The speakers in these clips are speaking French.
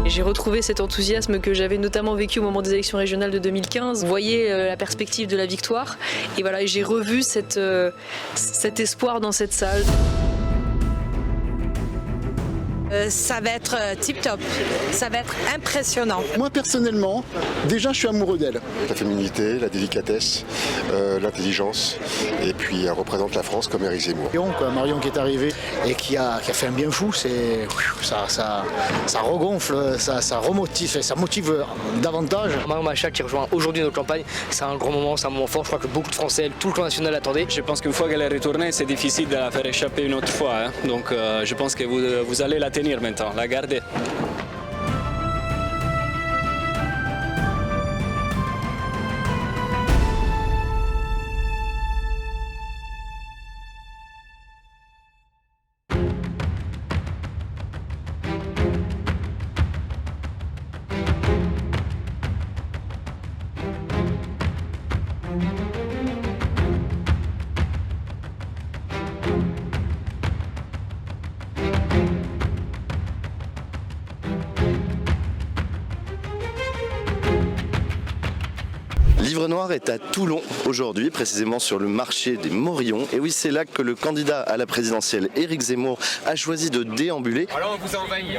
J'ai retrouvé cet enthousiasme que j'avais notamment vécu au moment des élections régionales de 2015. Vous voyez la perspective de la victoire. Et voilà, j'ai revu cet espoir dans cette salle. Ça va être tip-top, ça va être impressionnant. Moi personnellement, déjà je suis amoureux d'elle. La féminité, la délicatesse, l'intelligence, et puis elle représente la France comme Éric Zemmour. Marion qui est arrivée et qui a fait un bien fou, ça regonfle, ça remotive, ça motive davantage. Marion Maréchal qui rejoint aujourd'hui notre campagne, c'est un grand moment, c'est un moment fort. Je crois que beaucoup de Français, tout le camp national attendait. Je pense qu'une fois qu'elle est retournée, c'est difficile de la faire échapper une autre fois. Hein. Donc je pense que vous allez la tenir maintenant, la garder. Livre Noir est à Toulon aujourd'hui, précisément sur le marché des Morillons. Et oui, c'est là que le candidat à la présidentielle, Éric Zemmour, a choisi de déambuler. Alors on vous a envahi.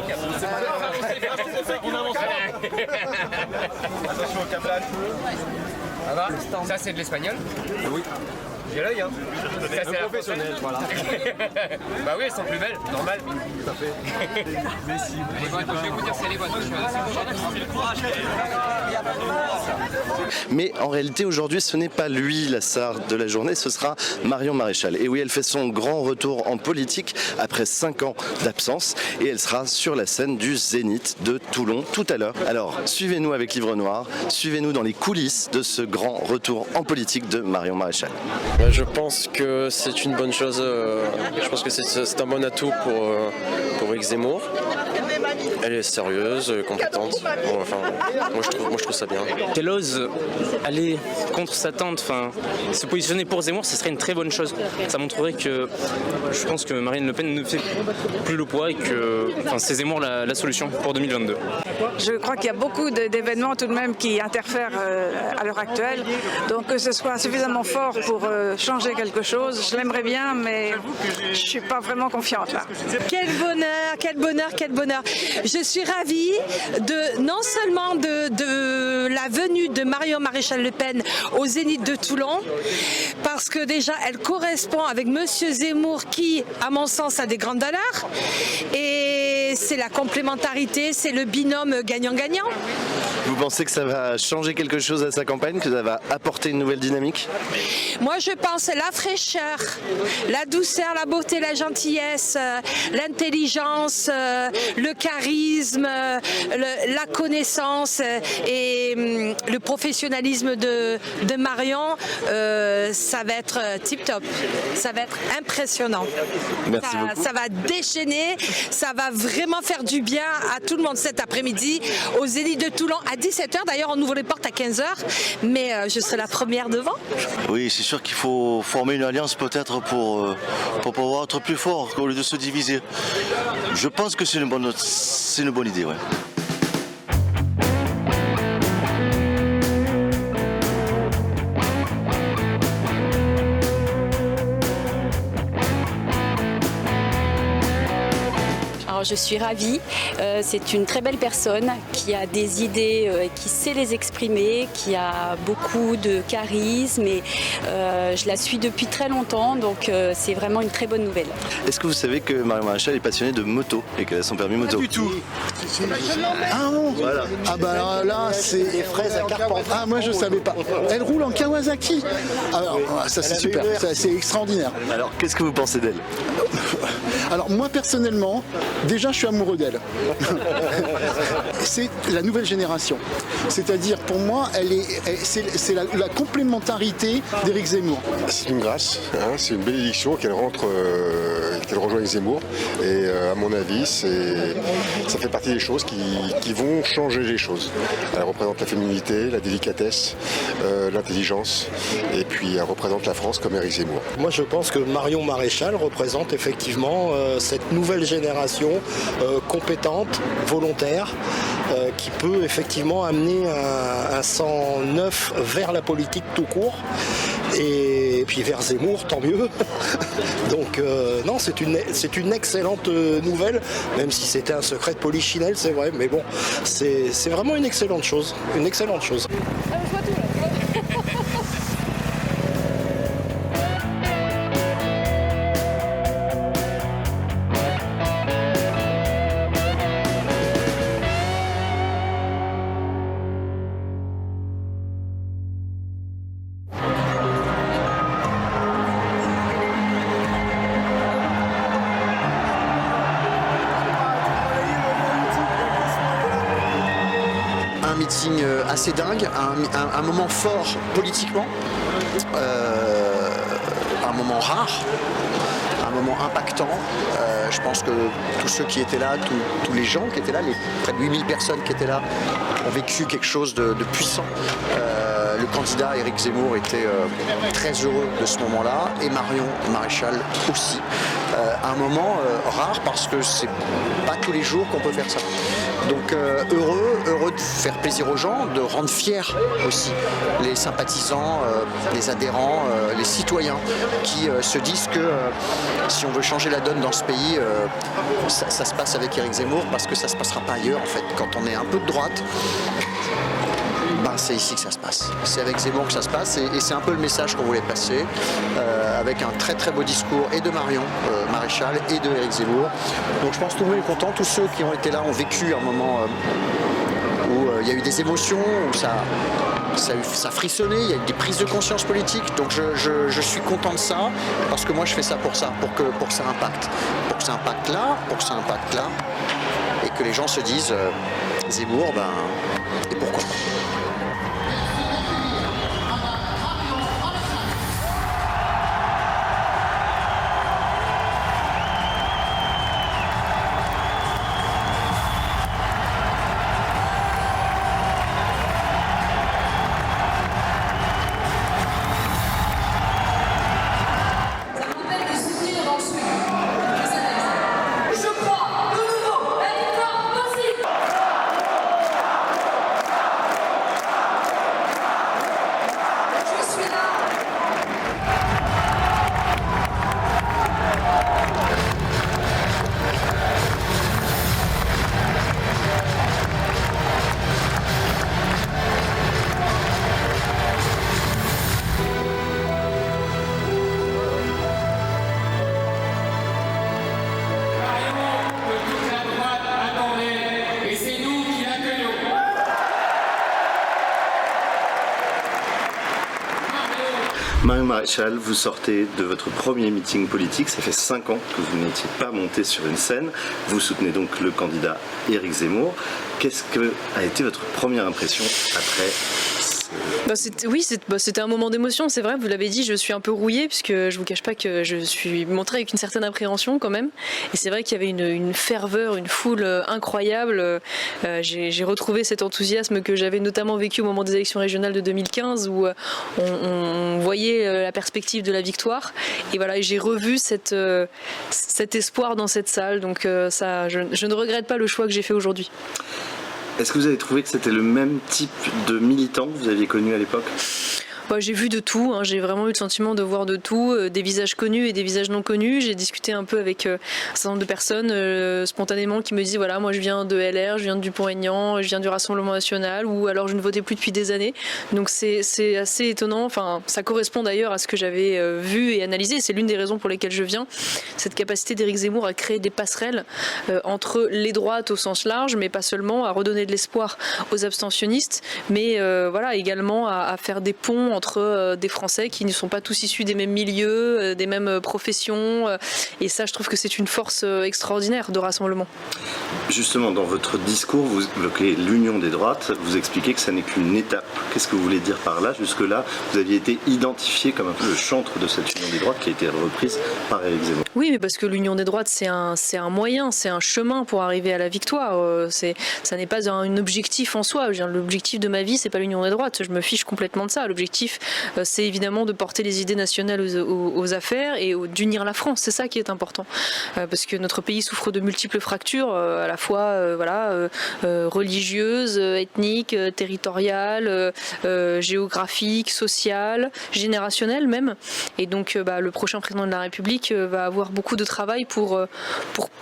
On avance. Attention au câblage. Ça va? Ça c'est de l'espagnol? Oui. J'ai l'œil, hein. Ça c'est professionnel, voilà. Bah oui, elles sont plus belles, normal. Tout à fait. Merci. Les bonnes, je vais vous dire c'est les bonnes. Mais en réalité, aujourd'hui, ce n'est pas lui la star de la journée, ce sera Marion Maréchal. Et oui, elle fait son grand retour en politique après 5 ans d'absence et elle sera sur la scène du Zénith de Toulon tout à l'heure. Alors, suivez-nous avec Livre Noir, suivez-nous dans les coulisses de ce grand retour en politique de Marion Maréchal. Je pense que c'est une bonne chose, je pense que c'est un bon atout pour Éric Zemmour. Elle est sérieuse, compétente. Bon, enfin, moi je trouve ça bien. Qu'elle ose aller contre sa tante, se positionner pour Zemmour, ce serait une très bonne chose. Ça montrerait que je pense que Marine Le Pen ne fait plus le poids et que c'est Zemmour la solution pour 2022. Je crois qu'il y a beaucoup d'événements tout de même qui interfèrent à l'heure actuelle. Donc que ce soit suffisamment fort pour changer quelque chose, je l'aimerais bien, mais je ne suis pas vraiment confiante là. Quel bonheur, quel bonheur, quel bonheur. Je suis ravie non seulement de la venue de Marion Maréchal Le Pen au Zénith de Toulon, parce que déjà elle correspond avec Monsieur Zemmour qui, à mon sens, a des grandes valeurs. Et c'est la complémentarité, c'est le binôme gagnant-gagnant. Vous pensez que ça va changer quelque chose à sa campagne, que ça va apporter une nouvelle dynamique? Moi je pense la fraîcheur, la douceur, la beauté, la gentillesse, l'intelligence, le charisme, la connaissance et le professionnalisme de Marion, ça va être tip-top, ça va être impressionnant. Merci beaucoup. Ça va déchaîner, ça va vraiment faire du bien à tout le monde cet après-midi au Zénith de Toulon à 17h. D'ailleurs on ouvre les portes à 15h, mais je serai la première devant. Oui, c'est sûr qu'il faut former une alliance peut-être pour pouvoir être plus fort au lieu de se diviser. Je pense que c'est une bonne idée, ouais. Alors je suis ravie, c'est une très belle personne qui a des idées, qui sait les exprimer, qui a beaucoup de charisme et je la suis depuis très longtemps, donc c'est vraiment une très bonne nouvelle. Est-ce que vous savez que Marion Maréchal est passionnée de moto et qu'elle a son permis moto? Pas du tout. Ah non. Voilà. Ah bah là c'est des fraises à Carpentras. Ah moi je savais pas. Elle roule en Kawasaki. Alors ça c'est super, c'est extraordinaire. Alors qu'est-ce que vous pensez d'elle? Alors moi personnellement, déjà je suis amoureux d'elle. C'est la nouvelle génération. C'est-à-dire pour moi, c'est la complémentarité d'Éric Zemmour. C'est une grâce, hein, c'est une bénédiction qu'elle rentre qu'elle rejoigne Zemmour. Et à mon avis, ça fait partie des choses qui vont changer les choses. Elle représente la féminité, la délicatesse, l'intelligence, et puis elle représente la France comme Éric Zemmour. Moi je pense que Marion Maréchal représente effectivement cette nouvelle génération compétente, volontaire, qui peut effectivement amener un sang neuf vers la politique tout court. Et puis vers Zemmour, tant mieux. Donc non, c'est une excellente nouvelle, même si c'était un secret de polichinelle, c'est vrai, mais bon, c'est vraiment une excellente chose, une excellente chose. Un meeting assez dingue, un moment fort politiquement, un moment rare, un moment impactant. Je pense que tous ceux qui étaient là, tous les gens qui étaient là, les près de 8000 personnes qui étaient là, ont vécu quelque chose de puissant. Le candidat Éric Zemmour était très heureux de ce moment-là, et Marion Maréchal aussi. Un moment rare parce que c'est pas tous les jours qu'on peut faire ça. Donc heureux de faire plaisir aux gens, de rendre fiers aussi les sympathisants, les adhérents, les citoyens qui se disent que si on veut changer la donne dans ce pays, ça se passe avec Éric Zemmour, parce que ça se passera pas ailleurs en fait. Quand on est un peu de droite, c'est ici que ça se passe. C'est avec Zemmour que ça se passe, et c'est un peu le message qu'on voulait passer, avec un très très beau discours et de Marion Maréchal et de Éric Zemmour. Donc je pense que tout le monde est content, tous ceux qui ont été là ont vécu un moment où il y a eu des émotions, où ça frissonnait, il y a eu des prises de conscience politiques. Donc je suis content de ça, parce que moi je fais ça, pour ça impacte. Pour que ça impacte là, et que les gens se disent Zemmour, et pourquoi pas. Marion Maréchal, vous sortez de votre premier meeting politique, ça fait 5 ans que vous n'étiez pas monté sur une scène, vous soutenez donc le candidat Éric Zemmour. Qu'est-ce que a été votre première impression après c'était un moment d'émotion, c'est vrai, vous l'avez dit, je suis un peu rouillée, puisque je vous cache pas que je suis montrée avec une certaine appréhension quand même, et c'est vrai qu'il y avait une ferveur, une foule incroyable. J'ai retrouvé cet enthousiasme que j'avais notamment vécu au moment des élections régionales de 2015, où on voyait la perspective de la victoire, et voilà, j'ai revu cet espoir dans cette salle, donc je ne regrette pas le choix que j'ai fait aujourd'hui. Est-ce que vous avez trouvé que c'était le même type de militant que vous aviez connu à l'époque ? J'ai vu de tout, j'ai vraiment eu le sentiment de voir de tout, des visages connus et des visages non connus. J'ai discuté un peu avec un certain nombre de personnes spontanément qui me disent voilà, moi je viens de LR, je viens de Dupont-Aignan, je viens du Rassemblement National, ou alors je ne votais plus depuis des années. Donc c'est assez étonnant, enfin ça correspond d'ailleurs à ce que j'avais vu et analysé, c'est l'une des raisons pour lesquelles je viens, cette capacité d'Éric Zemmour à créer des passerelles entre les droites au sens large, mais pas seulement, à redonner de l'espoir aux abstentionnistes, mais voilà, également à faire des ponts entre des Français qui ne sont pas tous issus des mêmes milieux, des mêmes professions. Et ça, je trouve que c'est une force extraordinaire de rassemblement. Justement, dans votre discours, vous évoquez l'union des droites, vous expliquez que ça n'est qu'une étape. Qu'est-ce que vous voulez dire par là? Jusque-là, vous aviez été identifié comme un peu le chantre de cette union des droites qui a été reprise par Éric Zemmour. Oui, mais parce que l'union des droites, c'est un moyen, c'est un chemin pour arriver à la victoire. Ça n'est pas un objectif en soi. L'objectif de ma vie, c'est pas l'union des droites. Je me fiche complètement de ça. L'objectif, c'est évidemment de porter les idées nationales aux affaires et d'unir la France. C'est ça qui est important. Parce que notre pays souffre de multiples fractures, à la fois religieuses, ethniques, territoriales, géographiques, sociales, générationnelles même. Et donc le prochain président de la République va avoir beaucoup de travail pour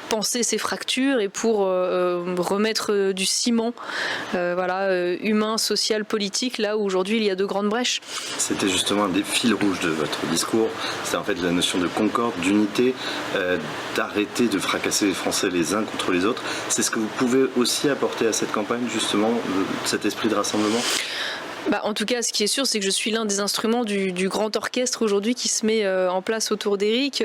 penser ces fractures et pour remettre du ciment humain, social, politique, là où aujourd'hui il y a de grandes brèches. C'était justement un des fils rouges de votre discours, c'est en fait la notion de concorde, d'unité, d'arrêter de fracasser les Français les uns contre les autres. C'est ce que vous pouvez aussi apporter à cette campagne, justement, cet esprit de rassemblement? En tout cas, ce qui est sûr, c'est que je suis l'un des instruments du grand orchestre aujourd'hui qui se met en place autour d'Éric.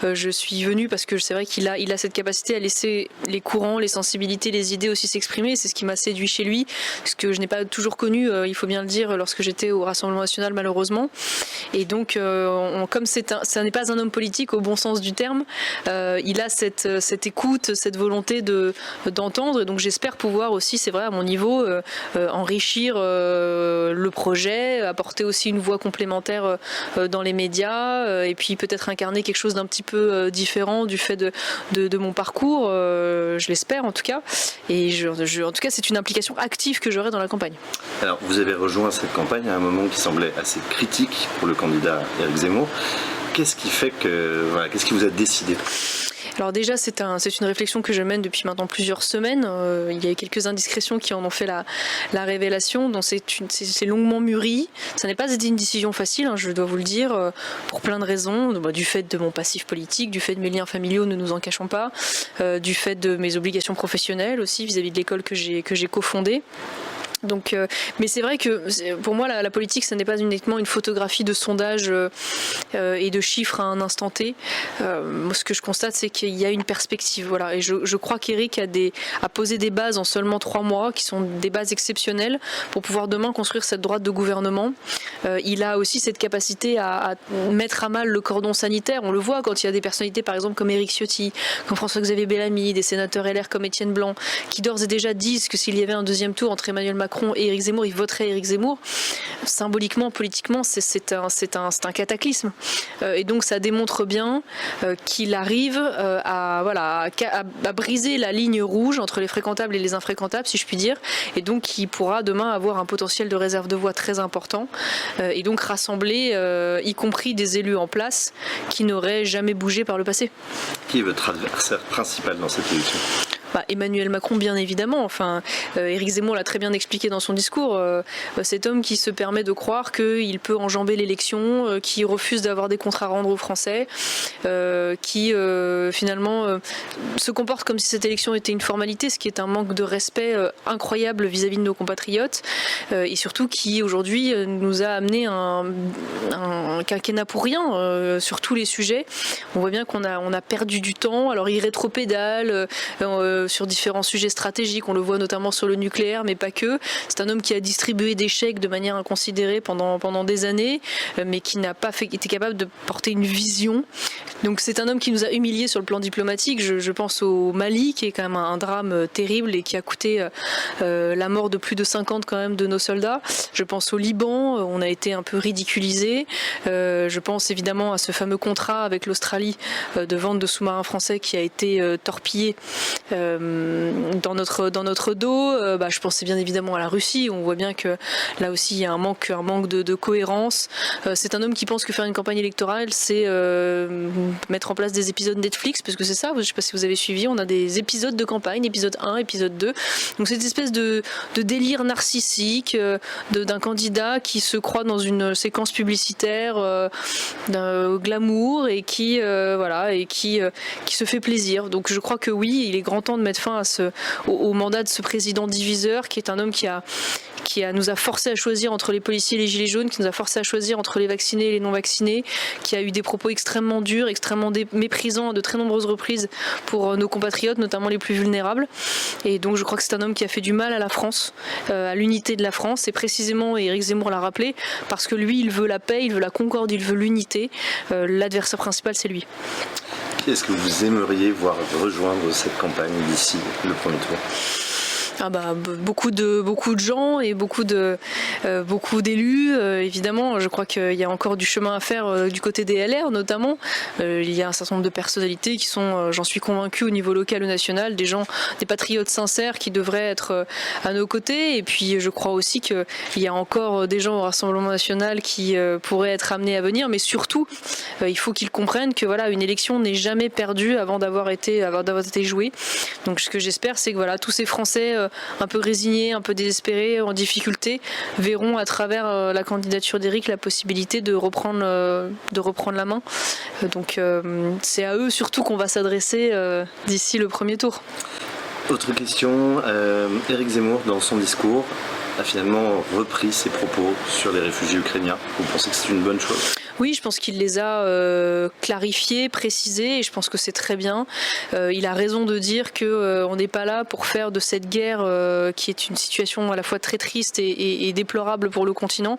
Je suis venue parce que c'est vrai qu'il a cette capacité à laisser les courants, les sensibilités, les idées aussi s'exprimer. C'est ce qui m'a séduit chez lui, ce que je n'ai pas toujours connu, il faut bien le dire, lorsque j'étais au Rassemblement national, malheureusement. Et donc, comme ça n'est pas un homme politique au bon sens du terme, il a cette écoute, cette volonté d'entendre. Et donc, j'espère pouvoir aussi, c'est vrai, à mon niveau, enrichir le projet, apporter aussi une voix complémentaire dans les médias et puis peut-être incarner quelque chose d'un petit peu différent du fait de mon parcours, je l'espère en tout cas. Et en tout cas, c'est une implication active que j'aurai dans la campagne. Alors, vous avez rejoint cette campagne à un moment qui semblait assez critique pour le candidat Éric Zemmour. Qu'est-ce qui fait qu'est-ce qui vous a décidé? Alors déjà, c'est une réflexion que je mène depuis maintenant plusieurs semaines. Il y a eu quelques indiscrétions qui en ont fait la révélation. Donc c'est longuement mûri. Ça n'est pas été une décision facile, je dois vous le dire, pour plein de raisons. Du fait de mon passif politique, du fait de mes liens familiaux, ne nous en cachons pas, du fait de mes obligations professionnelles aussi vis-à-vis de l'école que j'ai cofondée. Donc, mais c'est vrai que pour moi la politique, ça n'est pas uniquement une photographie de sondage et de chiffres à un instant T. Moi, ce que je constate, c'est qu'il y a une perspective, et je crois qu'Éric a posé des bases en seulement 3 mois qui sont des bases exceptionnelles pour pouvoir demain construire cette droite de gouvernement. Il a aussi cette capacité à mettre à mal le cordon sanitaire. On le voit quand il y a des personnalités par exemple comme Éric Ciotti, comme François-Xavier Bellamy, des sénateurs LR comme Étienne Blanc, qui d'ores et déjà disent que s'il y avait un deuxième tour entre Emmanuel Macron et Éric Zemmour, il voterait Éric Zemmour. Symboliquement, politiquement, c'est un cataclysme. Et donc ça démontre bien qu'il arrive à briser la ligne rouge entre les fréquentables et les infréquentables, si je puis dire. Et donc il pourra demain avoir un potentiel de réserve de voix très important. Et donc rassembler, y compris des élus en place qui n'auraient jamais bougé par le passé. Qui est votre adversaire principal dans cette élection? Emmanuel Macron, bien évidemment. Éric Zemmour l'a très bien expliqué dans son discours. Cet homme qui se permet de croire qu'il peut enjamber l'élection, qui refuse d'avoir des comptes à rendre aux Français, qui finalement se comporte comme si cette élection était une formalité, ce qui est un manque de respect incroyable vis-à-vis de nos compatriotes, et surtout qui aujourd'hui nous a amené un quinquennat pour rien sur tous les sujets. On voit bien qu'on a perdu du temps. Alors il rétropédale sur différents sujets stratégiques, on le voit notamment sur le nucléaire, mais pas que. C'est un homme qui a distribué des chèques de manière inconsidérée pendant des années, mais qui n'a pas été capable de porter une vision. Donc c'est un homme qui nous a humiliés sur le plan diplomatique. Je pense au Mali, qui est quand même un drame terrible et qui a coûté la mort de plus de 50 quand même de nos soldats. Je pense au Liban, on a été un peu ridiculisés. Je pense évidemment à ce fameux contrat avec l'Australie de vente de sous-marins français qui a été torpillé dans notre dos. Je pensais bien évidemment à la Russie. On voit bien que là aussi il y a un manque de cohérence. C'est un homme qui pense que faire une campagne électorale, c'est mettre en place des épisodes Netflix, parce que c'est ça, je ne sais pas si vous avez suivi, on a des épisodes de campagne, épisode 1, épisode 2. Donc cette espèce de délire narcissique d'un candidat qui se croit dans une séquence publicitaire d'un glamour et qui se fait plaisir. Donc je crois que oui, il est grand temps de mettre fin au mandat de ce président diviseur, qui est un homme qui nous a forcé à choisir entre les policiers et les gilets jaunes, qui nous a forcé à choisir entre les vaccinés et les non vaccinés, qui a eu des propos extrêmement durs, extrêmement méprisants à de très nombreuses reprises pour nos compatriotes, notamment les plus vulnérables. Et donc je crois que c'est un homme qui a fait du mal à la France, à l'unité de la France, et précisément, et Éric Zemmour l'a rappelé, parce que lui il veut la paix, il veut la concorde, il veut l'unité. L'adversaire principal c'est lui. Qui est-ce que vous aimeriez voir rejoindre cette campagne d'ici le premier tour ? Beaucoup de gens et beaucoup d'élus, évidemment. Je crois qu'il y a encore du chemin à faire du côté des LR notamment. Il y a un certain nombre de personnalités qui sont, j'en suis convaincue, au niveau local ou national, des patriotes sincères qui devraient être à nos côtés. Et puis je crois aussi qu'il y a encore des gens au Rassemblement national qui pourraient être amenés à venir, mais surtout il faut qu'ils comprennent que voilà, une élection n'est jamais perdue avant d'avoir été jouée. Donc ce que j'espère, c'est que tous ces Français un peu résignés, un peu désespérés, en difficulté, verront à travers la candidature d'Éric la possibilité de reprendre la main. Donc c'est à eux surtout qu'on va s'adresser d'ici le premier tour. Autre question, Éric Zemmour, dans son discours, a finalement repris ses propos sur les réfugiés ukrainiens. Vous pensez que c'est une bonne chose ? Oui, je pense qu'il les a clarifiés, précisés, et je pense que c'est très bien. Il a raison de dire qu'on n'est pas là pour faire de cette guerre, qui est une situation à la fois très triste et déplorable pour le continent,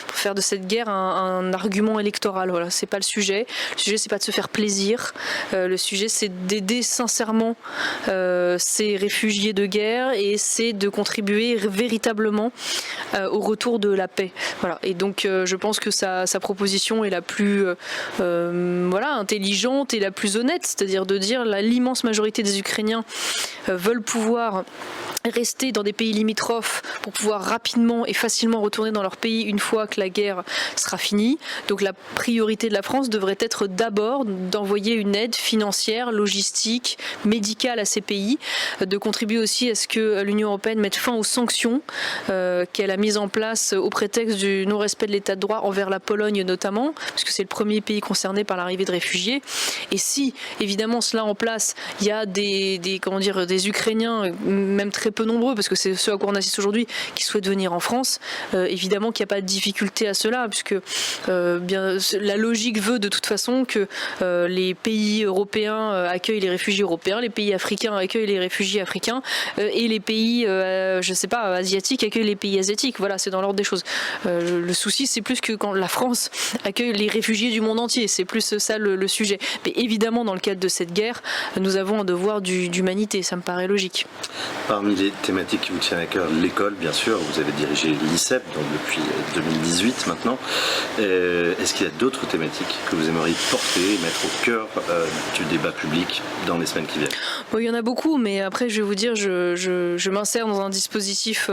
pour faire de cette guerre un argument électoral. Voilà, c'est pas le sujet. Le sujet, c'est pas de se faire plaisir. Le sujet, c'est d'aider sincèrement ces réfugiés de guerre, et c'est de contribuer véritablement au retour de la paix. Voilà. Et donc, je pense que sa proposition est la plus intelligente et la plus honnête, c'est-à-dire de dire l'immense majorité des Ukrainiens veulent pouvoir rester dans des pays limitrophes pour pouvoir rapidement et facilement retourner dans leur pays une fois que la guerre sera finie. Donc la priorité de la France devrait être d'abord d'envoyer une aide financière, logistique, médicale à ces pays, de contribuer aussi à ce que l'Union européenne mette fin aux sanctions qu'elle a mises en place au prétexte du non-respect de l'état de droit envers la Pologne notamment, parce que c'est le premier pays concerné par l'arrivée de réfugiés. Et si évidemment cela en place, il y a des Ukrainiens, même très peu nombreux, parce que c'est ce à quoi on assiste aujourd'hui, qui souhaitent venir en France, évidemment qu'il n'y a pas de difficulté à cela, puisque la logique veut de toute façon que les pays européens accueillent les réfugiés européens, les pays africains accueillent les réfugiés africains, et les pays, asiatiques accueillent les pays asiatiques. Voilà, c'est dans l'ordre des choses. Le souci, c'est plus que quand la France accueille les réfugiés du monde entier, c'est plus ça le sujet. Mais évidemment, dans le cadre de cette guerre, nous avons un devoir d'humanité, ça me paraît logique. Parmi les thématiques qui vous tiennent à cœur, l'école, bien sûr, vous avez dirigé l'ICEP depuis 2018 maintenant. Est-ce qu'il y a d'autres thématiques que vous aimeriez porter et mettre au cœur du débat public dans les semaines qui viennent ? Bon, il y en a beaucoup, mais après, je vais vous dire, je m'insère dans un dispositif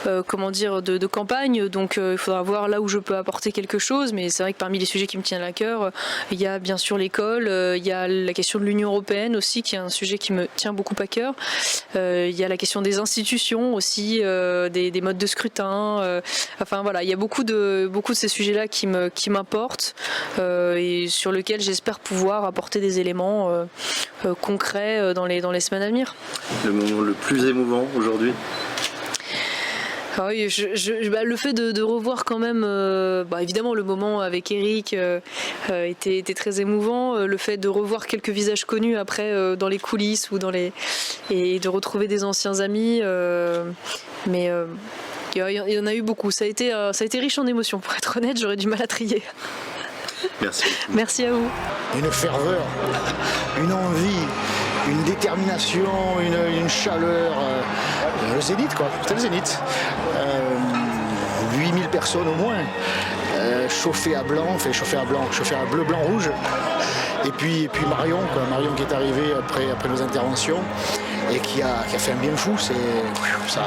de campagne, donc il faudra voir là où je peux apporter quelque chose, mais c'est vrai que parmi les sujets qui me tiennent à cœur, il y a bien sûr l'école, il y a la question de l'Union européenne aussi, qui est un sujet qui me tient beaucoup à cœur, il y a la question des institutions aussi, des modes de scrutin, il y a beaucoup de ces sujets-là qui m'importent et sur lesquels j'espère pouvoir apporter des éléments concrets dans les semaines à venir. Le moment le plus émouvant aujourd'hui ? Oui, le fait de revoir quand même, évidemment le moment avec Éric était très émouvant. Le fait de revoir quelques visages connus après dans les coulisses et de retrouver des anciens amis, mais il y en a eu beaucoup. Ça a été riche en émotions, pour être honnête, j'aurais du mal à trier. Merci. Merci à vous. Une ferveur, une envie, une détermination, une chaleur. Le Zénith, quoi. C'était le Zénith. 8000 personnes au moins, chauffées à bleu, blanc, rouge. Et puis Marion qui est arrivée après nos interventions et qui a fait un bien fou. Ça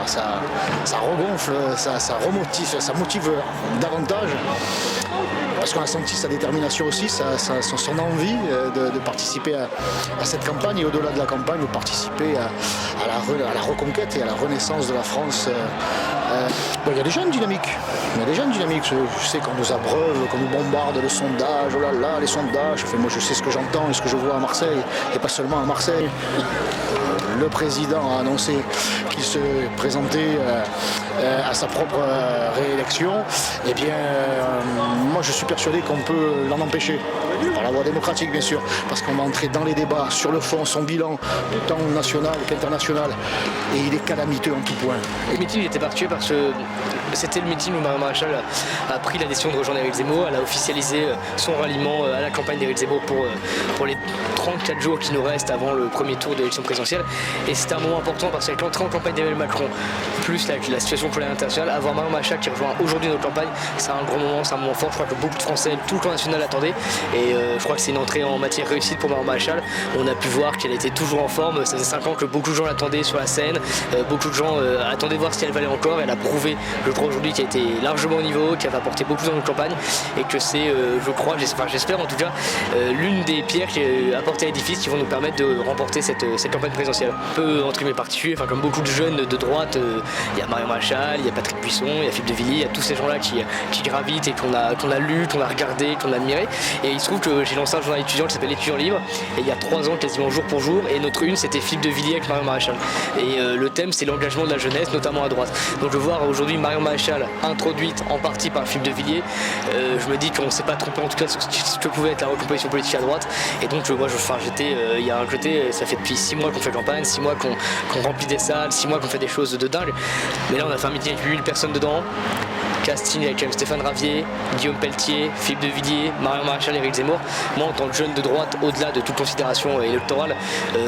regonfle, ça remotive, ça motive davantage. Parce qu'on a senti sa détermination aussi, son envie de participer à cette campagne et au-delà de la campagne, de participer à la reconquête et à la renaissance de la France. Il y a des jeunes dynamiques. Je sais qu'on nous abreuve, qu'on nous bombarde le sondage, oh là là, les sondages. Moi je sais ce que j'entends et ce que je vois à Marseille, et pas seulement à Marseille. le président a annoncé qu'il se présentait à sa propre réélection, eh bien, moi je suis persuadé qu'on peut l'en empêcher, par la voie démocratique bien sûr, parce qu'on va entrer dans les débats sur le fond, son bilan, tant national qu'international, et il est calamiteux en tout point. Le meeting était particulier parce que c'était le meeting où Marion Maréchal a pris la décision de rejoindre Éric Zemmour. Elle a officialisé son ralliement à la campagne d'Éric Zemmour pour les 34 jours qui nous restent avant le premier tour de l'élection présidentielle. Et c'était un moment important parce qu'avec l'entrée en campagne d'Emmanuel Macron, plus la situation politique internationale, avoir Marion Maréchal qui rejoint aujourd'hui notre campagne, c'est un grand moment, c'est un moment fort. Je crois que beaucoup de Français, tout le camp national attendait. Et je crois que c'est une entrée en matière réussite pour Marion Maréchal. On a pu voir qu'elle était toujours en forme. Ça faisait 5 ans que beaucoup de gens l'attendaient sur la scène. Beaucoup de gens attendaient voir si elle valait encore. Elle a prouvé, je crois aujourd'hui, qu'elle était largement au niveau, qu'elle va apporter beaucoup dans notre campagne et que c'est, je crois, j'espère en tout cas, l'une des pierres qui est apportée à l'édifice qui vont nous permettre de remporter cette campagne présidentielle. Un peu entre guillemets particulier, enfin comme beaucoup de jeunes de droite, il y a Marion Maréchal, il y a Patrick Buisson, il y a Philippe de Villiers, il y a tous ces gens-là qui gravitent et qu'on a lu, qu'on a regardé, qu'on a admiré. Et il se trouve que j'ai lancé un journal étudiant qui s'appelle Étudiant Libre, et il y a 3 ans, quasiment jour pour jour, et notre une c'était Philippe de Villiers avec Marion Maréchal. Et le thème c'est l'engagement de la jeunesse, notamment à droite. Donc de voir aujourd'hui Marion Maréchal introduite en partie par Philippe de Villiers, je me dis qu'on ne s'est pas trompé en tout cas sur ce que pouvait être la recomposition politique à droite. Et donc moi il y a un côté, ça fait depuis 6 mois qu'on fait campagne, 6 mois qu'on remplit des salles, 6 mois qu'on fait des choses de dingue. Mais là on a fait un meeting avec 8000 personnes dedans. Casting avec Stéphane Ravier, Guillaume Pelletier, Philippe de Villiers, Marion Maréchal et Éric Zemmour. Moi en tant que jeune de droite, au-delà de toute considération électorale,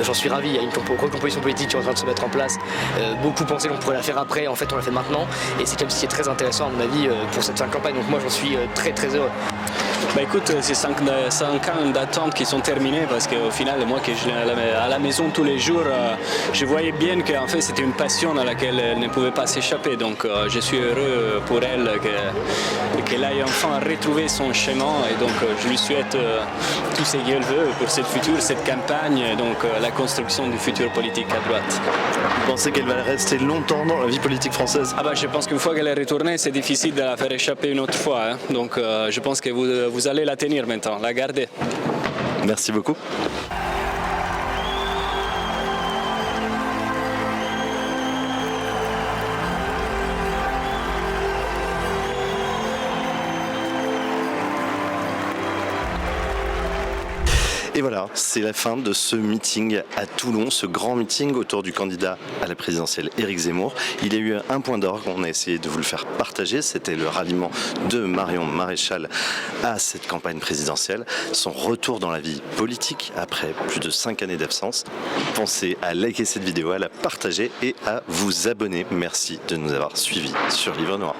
j'en suis ravi. Il y a une recomposition politique qui est en train de se mettre en place. Beaucoup pensaient qu'on pourrait la faire après, en fait on l'a fait maintenant. Et c'est comme si c'était très intéressant à mon avis pour cette fin de campagne. Donc moi j'en suis très très heureux. Bah écoute, c'est 5 ans d'attente qui sont terminés parce qu'au final, moi qui je viens à la maison tous les jours, je voyais bien qu'en fait c'était une passion dans laquelle elle ne pouvait pas s'échapper. Donc je suis heureux pour elle qu'elle aille enfin retrouver son chemin et donc je lui souhaite tout ce qu'elle veut pour cette future, cette campagne et donc la construction du futur politique à droite. Vous pensez qu'elle va rester longtemps dans la vie politique française? Je pense qu'une fois qu'elle est retournée, c'est difficile de la faire échapper une autre fois. Hein. Donc je pense que vous allez la tenir maintenant, la garder. Merci beaucoup. Et voilà, c'est la fin de ce meeting à Toulon, ce grand meeting autour du candidat à la présidentielle Éric Zemmour. Il y a eu un point d'orgue, on a essayé de vous le faire partager, c'était le ralliement de Marion Maréchal à cette campagne présidentielle, son retour dans la vie politique après plus de 5 années d'absence. Pensez à liker cette vidéo, à la partager et à vous abonner. Merci de nous avoir suivis sur Livre Noir.